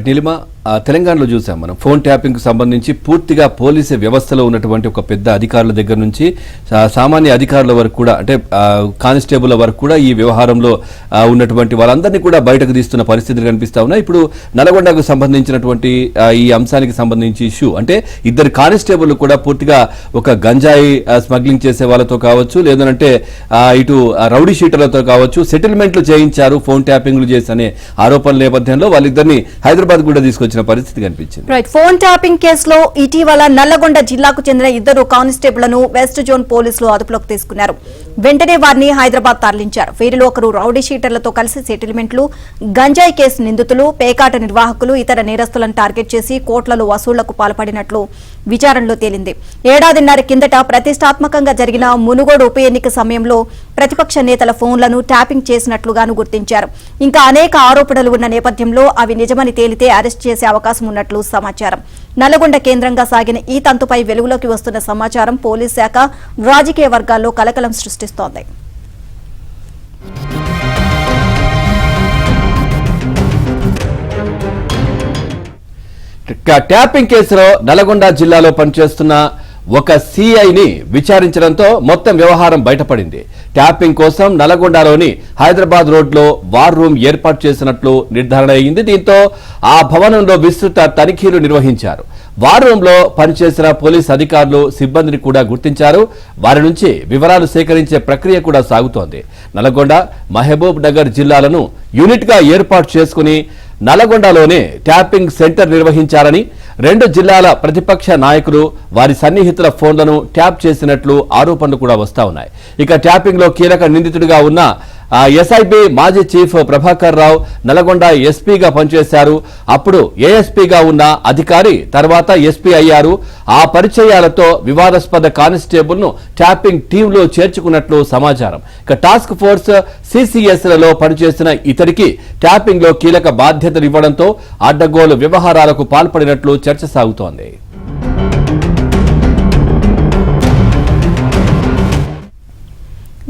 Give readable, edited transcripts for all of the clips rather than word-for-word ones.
నీలిమ తెలంగాణలో చూసాం మనం ఫోన్ ట్యాపింగ్ కు సంబంధించి పూర్తిగా పోలీసు వ్యవస్థలో ఉన్నటువంటి ఒక పెద్ద అధికారుల దగ్గర నుంచి సామాన్య అధికారుల వరకు కూడా అంటే కానిస్టేబుల్ వరకు కూడా ఈ వ్యవహారంలో ఉన్నటువంటి వాళ్ళందరినీ కూడా బయటకు తీస్తున్న పరిస్థితులు కనిపిస్తా ఉన్నాయి. ఇప్పుడు నల్గొండకు సంబంధించినటువంటి ఈ అంశానికి సంబంధించి ఇష్యూ అంటే ఇద్దరు కానిస్టేబుల్ కూడా పూర్తిగా ఒక గంజాయి స్మగ్లింగ్ చేసే వాళ్ళతో కావచ్చు, లేదంటే ఇటు రౌడీ షీటర్లతో కావచ్చు సెటిల్మెంట్లు చేయించారు, ఫోన్ ట్యాపింగ్లు చేసి అనే ఆరోపణల నేపథ్యంలో వాళ్ళిద్దరిని హైదరాబాద్ కూడా తీసుకొచ్చిన పరిస్థితి కనిపించింది. ఫోన్ ట్యాపింగ్ కేసులో ఇటీవల నల్లగొండ జిల్లాకు చెందిన ఇద్దరు కానిస్టేబుళ్లను వెస్ట్ జోన్ పోలీసులు అదుపులోకి తీసుకున్నారు. వెంటనే వారిని హైదరాబాద్ తరలించారు. వీరిలో ఒకరు రౌడీ షీటర్లతో కలిసి సెటిల్మెంట్లు, గంజాయి కేసు నిందితులు, పేకాట నిర్వాహకులు, ఇతర నేరస్తులను టార్గెట్ చేసి కోట్లలో వసూళ్లకు పాల్పడినట్లు విచారణలో తేలింది. ఏడాదిన్నర కిందట ప్రతిష్టాత్మకంగా జరిగిన మునుగోడు ఉప ఎన్నిక సమయంలో ప్రతిపక్ష నేతల ఫోన్లను ట్యాపింగ్ చేసినట్లుగాను గుర్తించారు. ఇంకా అనేక ఆరోపణలు ఉన్న నేపథ్యంలో అవి నిజమని తేలితే అరెస్ట్ చేసే అవకాశం ఉన్నట్లు సమాచారం. నల్లగొండ కేంద్రంగా సాగిన ఈ తంతుపై వెలుగులోకి వస్తున్న సమాచారం పోలీస్ శాఖ, రాజకీయ వర్గాల్లో కలకలం సృష్టిస్తోంది. ట్యాపింగ్ కేసులో నల్గొండ జిల్లాలో పనిచేస్తున్న ఒక సిఐని విచారించడంతో మొత్తం వ్యవహారం బయటపడింది. ట్యాపింగ్ కోసం నల్గొండలోని హైదరాబాద్ రోడ్లో వార్ రూమ్ ఏర్పాటు చేసినట్లు నిర్ధారణ అయింది. దీంతో ఆ భవనంలో విస్తృత తనిఖీలు నిర్వహించారు. వార్ రూమ్ లో పనిచేసిన పోలీస్ అధికారులు, సిబ్బందిని కూడా గుర్తించారు. వారి నుంచి వివరాలు సేకరించే ప్రక్రియ కూడా సాగుతోంది. నల్గొండ, మహబూబ్ నగర్ జిల్లాలను యూనిట్ గా ఏర్పాటు చేసుకుని నల్గొండలోనే ట్యాపింగ్ సెంటర్ నిర్వహించారని, రెండు జిల్లాల ప్రతిపక్ష నాయకులు, వారి సన్నిహితుల ఫోన్లను ట్యాప్ చేసినట్లు ఆరోపణలు కూడా వస్తా ఉన్నాయి. ఇక ట్యాపింగ్ లో కీలక నిందితుడిగా ఉన్న ఎస్ఐబి మాజీ చీఫ్ ప్రభాకర్ రావు నల్గొండ ఎస్పీగా పనిచేశారు. అప్పుడు ఏఎస్పీగా ఉన్న అధికారి తర్వాత ఎస్పీ అయ్యారు. ఆ పరిచయాలతో వివాదాస్పద కానిస్టేబుల్ ను ట్యాపింగ్ టీంలో చేర్చుకున్నట్లు సమాచారం. ఇక టాస్క్ ఫోర్స్ సిసిఎస్ లలో పనిచేసిన ఇతడికి ట్యాపింగ్ లో కీలక బాధ్యతలు ఇవ్వడంతో అడ్డగోలు వ్యవహారాలకు పాల్పడినట్లు చర్చ సాగుతోంది.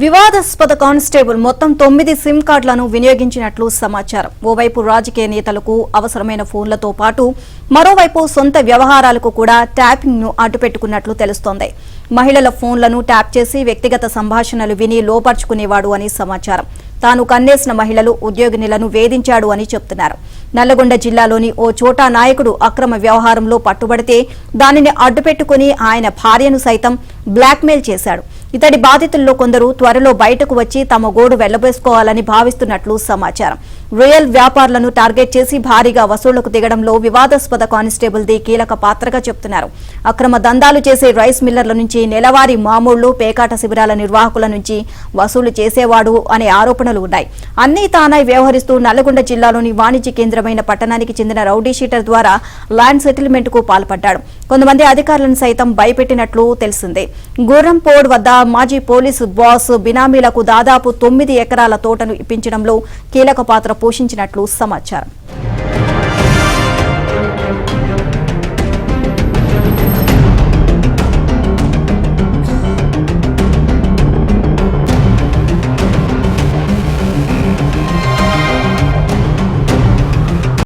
వివాదాస్పద కానిస్టేబుల్ మొత్తం 9 సిమ్ కార్డులను వినియోగించినట్లు సమాచారం. ఓవైపు రాజకీయ నేతలకు అవసరమైన ఫోన్లతో పాటు మరోవైపు సొంత వ్యవహారాలకు కూడా ట్యాపింగ్ ను అడ్డుపెట్టుకున్నట్లు తెలుస్తోంది. మహిళల ఫోన్లను ట్యాప్ చేసి వ్యక్తిగత సంభాషణలు విని లోపర్చుకునేవాడు అని సమాచారం. తాను కన్నేసిన మహిళలు, ఉద్యోగినులను వేధించాడు అని చెప్తున్నారు. నల్లగొండ జిల్లాలోని ఓ చోటా నాయకుడు అక్రమ వ్యవహారంలో పట్టుబడితే దానిని అడ్డుపెట్టుకుని ఆయన భార్యను సైతం బ్లాక్మెయిల్ చేశాడు. ఇతడి బాధితుల్లో కొందరు త్వరలో బయటకు వచ్చి తమ గోడు వెళ్లబోసుకోవాలని భావిస్తున్నట్లు సమాచారం. రియల్ వ్యాపారులను టార్గెట్ చేసి భారీగా వసూళ్లకు దిగడంలో వివాదాస్పద కానిస్టేబుల్ ది కీలక పాత్రగా చెప్తున్నారు. అక్రమ దందాలు చేసే రైస్ మిల్లర్ల నుంచి నెలవారీ మామూళ్లు, పేకాట శిబిరాల నిర్వాహకుల నుంచి వసూలు చేసేవాడు అనే ఆరోపణలు ఉన్నాయి. అన్ని తానై వ్యవహరిస్తూ నల్గొండ జిల్లాలోని వాణిజ్య కేంద్రమైన పట్టణానికి చెందిన రౌడీ షీటర్ ద్వారా ల్యాండ్ సెటిల్మెంట్ కు పాల్పడ్డాడు. కొంతమంది అధికారులను సైతం భయపెట్టినట్లు తెలిసిందే. గుర్రంపోడ్ వద్ద మాజీ పోలీసు బాస్ బినామీలకు దాదాపు 9 ఎకరాల తోటను ఇప్పించడంలో కీలక పాత్ర పోషించినట్లు సమాచారం.